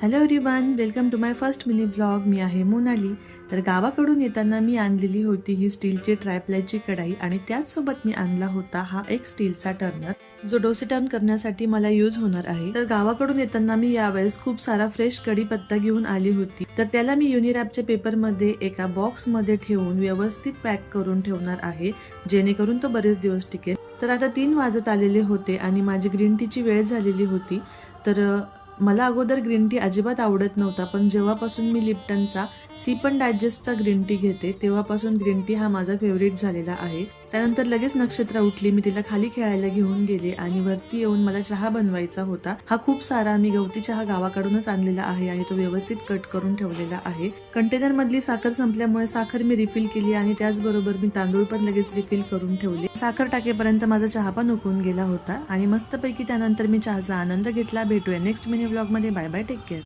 Hello everyone, welcome to my first mini blog. मी आहे मोनाली. तर गावाकडून येताना मी आणलेली होती ही स्टीलची ट्रायप्लायची कढाई आणि त्याचसोबत मी आणला होता हा एक स्टीलचा टर्नर जो डोसे टर्न करण्यासाठी मला यूज होणार आहे. तर गावाकडून येताना मी यावेळेस खूप सारा फ्रेश कढीपत्ता घेऊन आली होती. तर त्याला मी युनिरॅपच्या पेपरमध्ये एका बॉक्समध्ये ठेवून व्यवस्थित पॅक करून ठेवणार आहे, जेणेकरून तो बरेच दिवस टिकेल. तर आता 3 वाजत आलेले होते आणि माझी ग्रीन टीची वेळ झालेली होती. तर मला अगोदर ग्रीन टी अजिबात आवडत नव्हता, पण जेव्हापासून मी लिप्टनचा सीप अँड डायजेस्टचा ग्रीन टी घेते तेव्हापासून ग्रीन टी हा माझा फेवरेट झालेला आहे. त्यानंतर लगेच नक्षत्रा उठली. मी तिला खाली खेळायला घेऊन गेले आणि वरती येऊन मला चहा बनवायचा होता. हा खूप सारा मी गवती चहा गावाकडूनच आणलेला आहे आणि तो व्यवस्थित कट करून ठेवलेला आहे. कंटेनर मधली साखर संपल्यामुळे साखर मी रिफिल केली आणि त्याचबरोबर मी तांदूळ पण लगेच रिफिल करून ठेवले. साखर टाकेपर्यंत माझा चहा पण उकळून गेला होता आणि मस्तपैकी त्यानंतर मी चहाचा आनंद घेतला. भेटूया नेक्स्ट मिनी ब्लॉग मध्ये. Bye bye, take care.